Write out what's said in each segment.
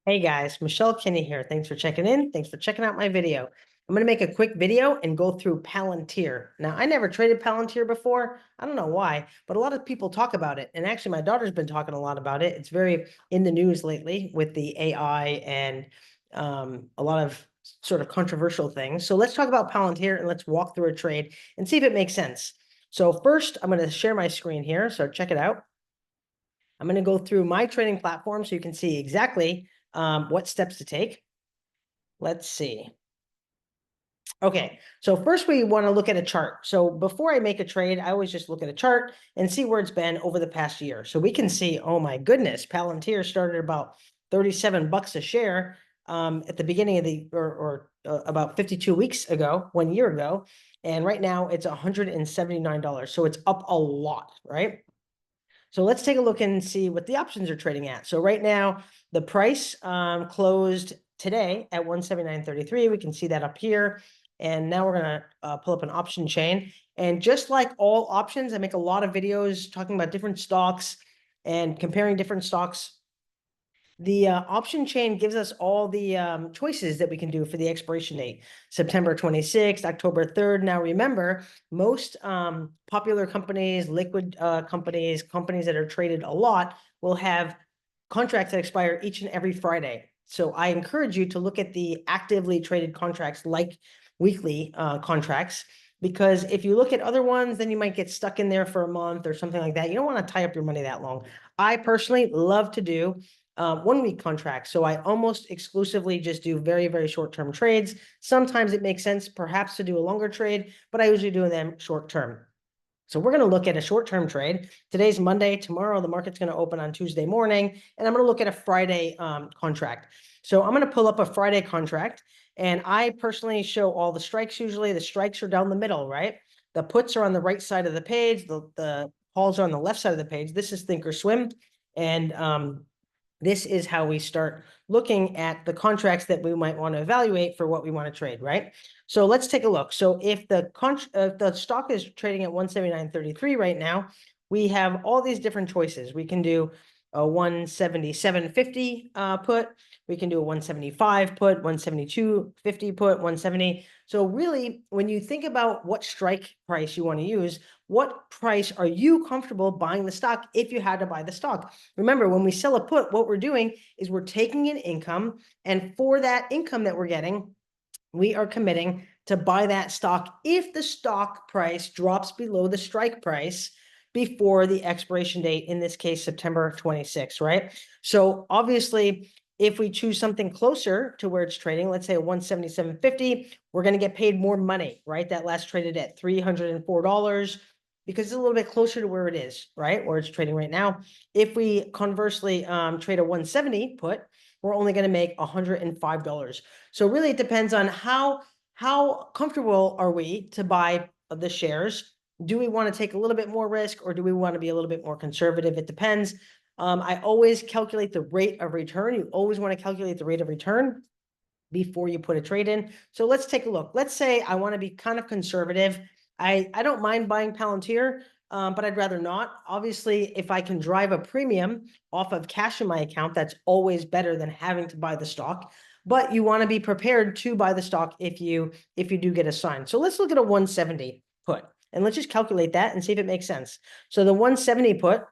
Hey guys, Michelle Kinney here. Thanks for checking in. Thanks for checking out my video. I'm going to make a quick video and go through Palantir. Now, I never traded Palantir before. I don't know why, but a lot of people talk about it. And actually, my daughter's been talking a lot about it. It's very in the news lately with the AI and a lot of sort of controversial things. So let's talk about Palantir and let's walk through a trade and see if it makes sense. So first, I'm going to share my screen here. So check it out. I'm going to go through my trading platform so you can see exactly what steps to take. Let's see. Okay, so first we want to look at a chart. So before I make a trade, I always just look at a chart and see where it's been over the past year. So we can see, oh my goodness, Palantir started about 37 bucks a share at the beginning of the, about 52 weeks ago, 1 year ago. And right now it's $179. So it's up a lot, right? So let's take a look and see what the options are trading at. So right now, the price closed today at 179.33. We can see that up here. And now we're going to pull up an option chain. And just like all options, I make a lot of videos talking about different stocks and comparing different stocks. The option chain gives us all the choices that we can do for the expiration date, September 26th, October 3rd. Now, remember, most popular companies, liquid companies that are traded a lot will have contracts that expire each and every Friday. So I encourage you to look at the actively traded contracts like weekly contracts, because if you look at other ones, then you might get stuck in there for a month or something like that. You don't want to tie up your money that long. I personally love to do 1 week contracts. So I almost exclusively just do very, very short-term trades. Sometimes it makes sense perhaps to do a longer trade, but I usually do them short-term. So we're going to look at a short-term trade. Today's Monday. Tomorrow, the market's going to open on Tuesday morning, and I'm going to look at a Friday contract. So I'm going to pull up a Friday contract, and I personally show all the strikes. Usually the strikes are down the middle, right? The puts are on the right side of the page. The calls are on the left side of the page. This is Thinkorswim, and this is how we start looking at the contracts that we might want to evaluate for what we want to trade, right? So let's take a look. So if the stock is trading at 179.33 right now, we have all these different choices. We can do a 177.50 put. We can do a 175 put, 172.50 put, 170. So really, when you think about what strike price you want to use, what price are you comfortable buying the stock if you had to buy the stock? Remember, when we sell a put, what we're doing is we're taking an income, and for that income that we're getting, we are committing to buy that stock if the stock price drops below the strike price before the expiration date, in this case, September 26th, right? So obviously, if we choose something closer to where it's trading, let's say 177.50, we're going to get paid more money, right? That last traded at $304 because it's a little bit closer to where it is, right? Where it's trading right now. If we conversely trade a 170 put, we're only going to make $105. So really it depends on how comfortable are we to buy the shares. Do we want to take a little bit more risk, or do we want to be a little bit more conservative? It depends. I always calculate the rate of return. You always want to calculate the rate of return before you put a trade in. So let's take a look. Let's say I want to be kind of conservative. I don't mind buying Palantir, but I'd rather not. Obviously, if I can drive a premium off of cash in my account, that's always better than having to buy the stock. But you want to be prepared to buy the stock if you do get assigned. So let's look at a 170 put, and let's just calculate that and see if it makes sense. So the 170 put,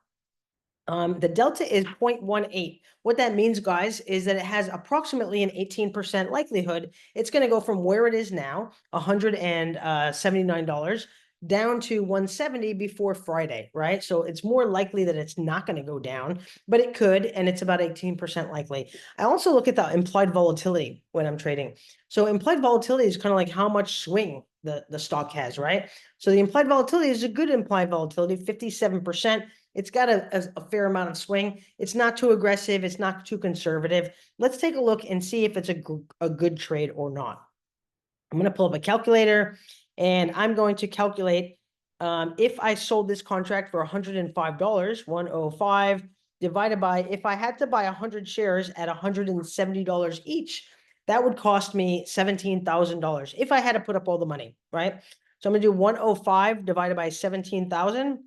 the delta is 0.18. What that means, guys, is that it has approximately an 18% likelihood it's going to go from where it is now, $179, down to 170 before Friday, right? So it's more likely that it's not going to go down, but it could, and it's about 18% likely. I also look at the implied volatility when I'm trading. So implied volatility is kind of like how much swing the stock has, right? So the implied volatility is a good implied volatility, 57%. It's got a fair amount of swing. It's not too aggressive. It's not too conservative. Let's take a look and see if it's a good trade or not. I'm going to pull up a calculator, and I'm going to calculate if I sold this contract for $105, 105 divided by, if I had to buy 100 shares at $170 each, that would cost me $17,000 if I had to put up all the money, right? So I'm going to do 105 divided by 17,000.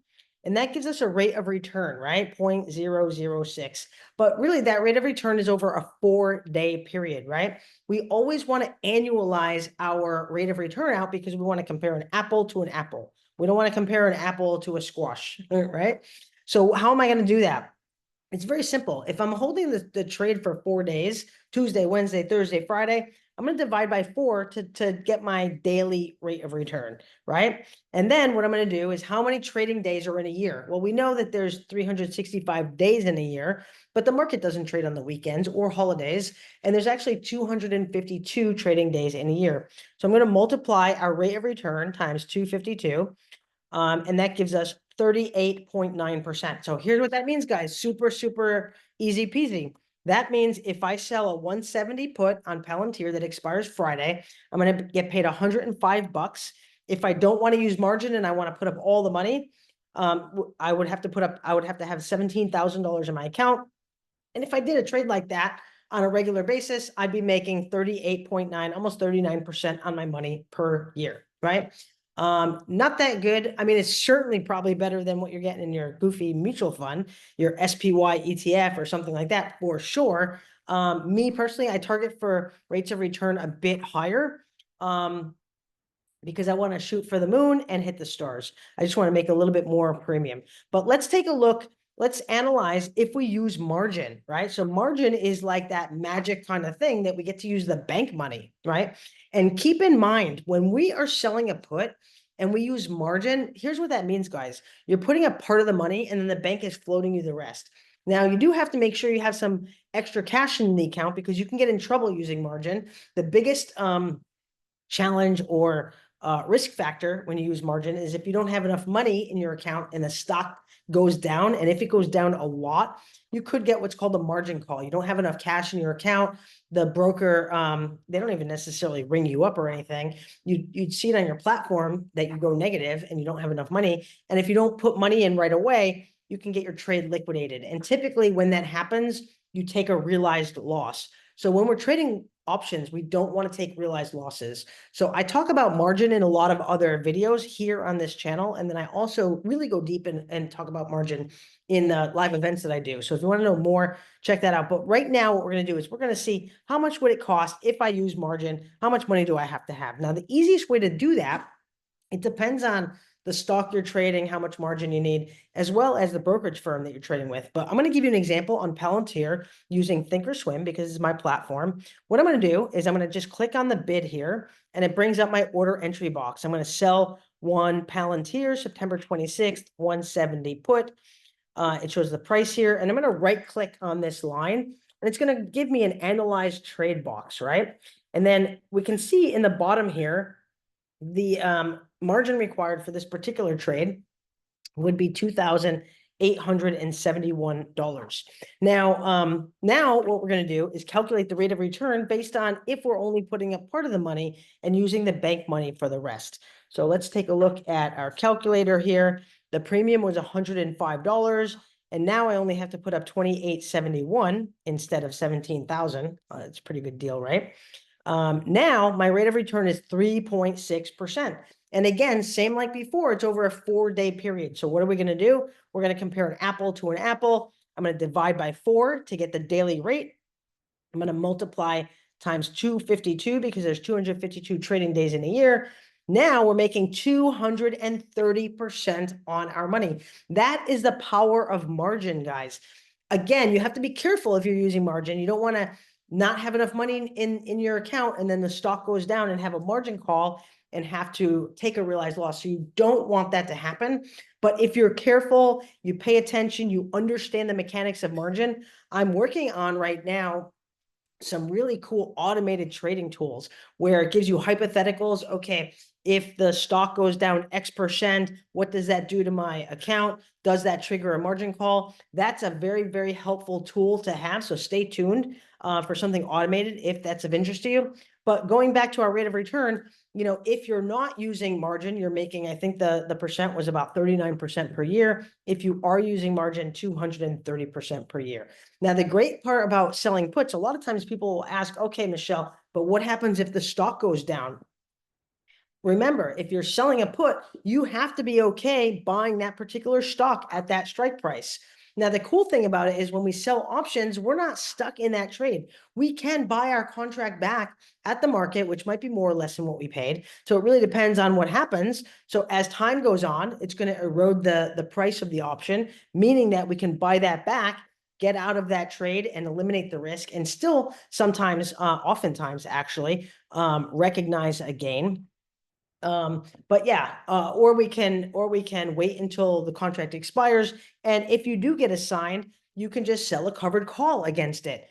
And that gives us a rate of return, right? 0.006. But really that rate of return is over a 4-day period, right? We always want to annualize our rate of return out because we want to compare an apple to an apple. We don't want to compare an apple to a squash, right? So how am I going to do that? It's very simple. If I'm holding the trade for 4 days, Tuesday, Wednesday, Thursday, Friday, I'm going to divide by 4 to get my daily rate of return, right? And then what I'm going to do is how many trading days are in a year? Well, we know that there's 365 days in a year, but the market doesn't trade on the weekends or holidays. And there's actually 252 trading days in a year. So I'm going to multiply our rate of return times 252. And that gives us 38.9%. So here's what that means, guys. Super, super easy peasy. That means if I sell a 170 put on Palantir that expires Friday, I'm going to get paid $105. If I don't want to use margin and I want to put up all the money, I would have to have $17,000 in my account. And if I did a trade like that on a regular basis, I'd be making 38.9, almost 39% on my money per year, right? Not that good. I mean, it's certainly probably better than what you're getting in your goofy mutual fund, your SPY ETF or something like that for sure. Me personally, I target for rates of return a bit higher because I want to shoot for the moon and hit the stars. I just want to make a little bit more premium. But let's take a look. Let's analyze if we use margin, right? So margin is like that magic kind of thing that we get to use the bank money, right? And keep in mind, when we are selling a put and we use margin, here's what that means, guys. You're putting a part of the money and then the bank is floating you the rest. Now, you do have to make sure you have some extra cash in the account because you can get in trouble using margin. The biggest challenge or risk factor when you use margin is if you don't have enough money in your account and the stock goes down, and if it goes down a lot, you could get what's called a margin call. You don't have enough cash in your account. The broker, they don't even necessarily ring you up or anything. You'd see it on your platform that you go negative and you don't have enough money. And if you don't put money in right away, you can get your trade liquidated. And typically when that happens, you take a realized loss. So when we're trading options, we don't want to take realized losses. So I talk about margin in a lot of other videos here on this channel. And then I also really go deep and talk about margin in the live events that I do. So if you want to know more, check that out. But right now, what we're going to do is we're going to see how much would it cost if I use margin? How much money do I have to have? Now, the easiest way to do that, it depends on the stock you're trading, how much margin you need, as well as the brokerage firm that you're trading with. But I'm going to give you an example on Palantir using Thinkorswim because it's my platform. What I'm going to do is I'm going to just click on the bid here, and it brings up my order entry box. I'm going to sell one Palantir, September 26th, 170 put. It shows the price here, and I'm going to right-click on this line, and it's going to give me an analyzed trade box, right? And then we can see in the bottom here, the margin required for this particular trade would be $2,871. Now, what we're going to do is calculate the rate of return based on if we're only putting up part of the money and using the bank money for the rest. So let's take a look at our calculator here. The premium was $105. And now I only have to put up $2,871 instead of $17,000. It's a pretty good deal, right? Now my rate of return is 3.6%. And again, same like before, it's over a 4-day period. So what are we going to do? We're going to compare an apple to an apple. I'm going to divide by 4 to get the daily rate. I'm going to multiply times 252 because there's 252 trading days in a year. Now we're making 230% on our money. That is the power of margin, guys. Again, you have to be careful if you're using margin. You don't want to not have enough money in your account and then the stock goes down and have a margin call and have to take a realized loss. So you don't want that to happen. But if you're careful, you pay attention, you understand the mechanics of margin. I'm working on right now some really cool automated trading tools where it gives you hypotheticals. Okay, if the stock goes down X%, what does that do to my account? Does that trigger a margin call? That's a very, very helpful tool to have. So stay tuned for something automated if that's of interest to you. But going back to our rate of return, if you're not using margin, you're making, I think the percent was about 39% per year. If you are using margin, 230% per year. Now, the great part about selling puts, a lot of times people will ask, okay, Michelle, but what happens if the stock goes down? Remember, if you're selling a put, you have to be okay buying that particular stock at that strike price. Now, the cool thing about it is when we sell options, we're not stuck in that trade. We can buy our contract back at the market, which might be more or less than what we paid. So it really depends on what happens. So as time goes on, it's going to erode the price of the option, meaning that we can buy that back, get out of that trade and eliminate the risk, and still sometimes, oftentimes actually, recognize a gain. But yeah, or we can wait until the contract expires. And if you do get assigned, you can just sell a covered call against it.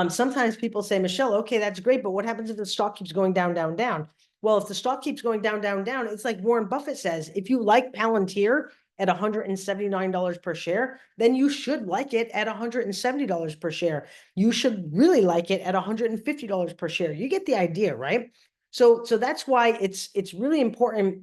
Sometimes people say, Michelle, okay, that's great, but what happens if the stock keeps going down, down, down? Well, if the stock keeps going down, down, down, it's like Warren Buffett says, if you like Palantir at $179 per share, then you should like it at $170 per share. You should really like it at $150 per share. You get the idea, right? So that's why it's really important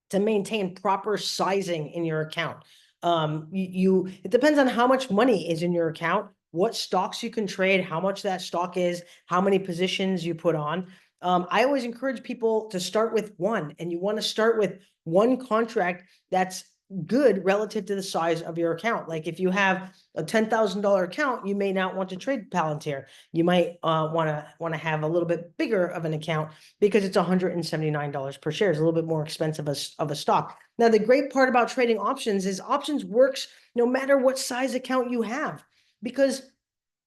to maintain proper sizing in your account. It depends on how much money is in your account, what stocks you can trade, how much that stock is, how many positions you put on. I always encourage people to start with one, and you want to start with one contract that's good relative to the size of your account. Like if you have a $10,000 account, you may not want to trade Palantir. You might want to have a little bit bigger of an account because it's $179 per share. It's a little bit more expensive of a stock. Now, the great part about trading options is options works no matter what size account you have, because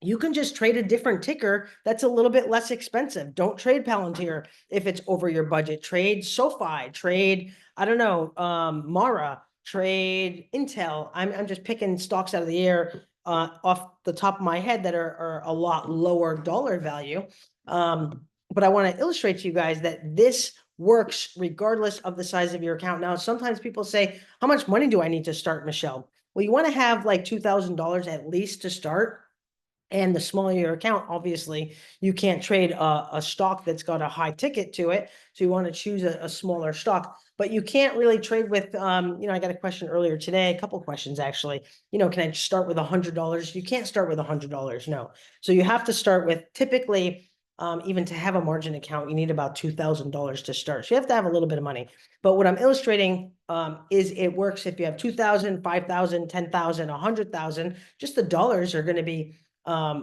you can just trade a different ticker that's a little bit less expensive. Don't trade Palantir if it's over your budget. Trade SOFI, trade, I don't know, Mara, trade Intel. I'm just picking stocks out of the air off the top of my head that are a lot lower dollar value. But I want to illustrate to you guys that this works regardless of the size of your account. Now, sometimes people say, how much money do I need to start, Michelle? Well, you want to have like $2,000 at least to start. And the smaller your account, obviously, you can't trade a stock that's got a high ticket to it. So you want to choose a smaller stock, but you can't really trade with, I got a question earlier today, a couple questions actually, can I start with $100? You can't start with $100, no. So you have to start with typically, even to have a margin account, you need about $2,000 to start. So you have to have a little bit of money. But what I'm illustrating is it works if you have 2,000, 5,000, 10,000, 100,000, just the dollars are going to be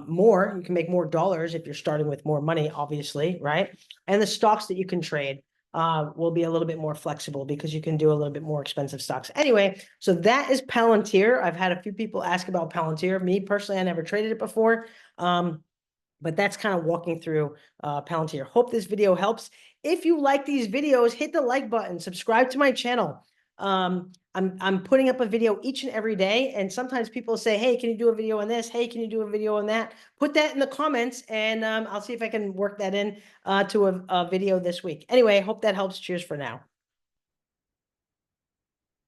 more. You can make more dollars if you're starting with more money, obviously, right? And the stocks that you can trade will be a little bit more flexible because you can do a little bit more expensive stocks. Anyway, so that is Palantir. I've had a few people ask about Palantir. Me personally, I never traded it before. But that's kind of walking through Palantir. Hope this video helps. If you like these videos, hit the like button, subscribe to my channel. I'm putting up a video each and every day, and sometimes people say, hey, can you do a video on this? Hey, can you do a video on that? Put that in the comments, and I'll see if I can work that in to a video this week. Anyway, hope that helps. Cheers for now.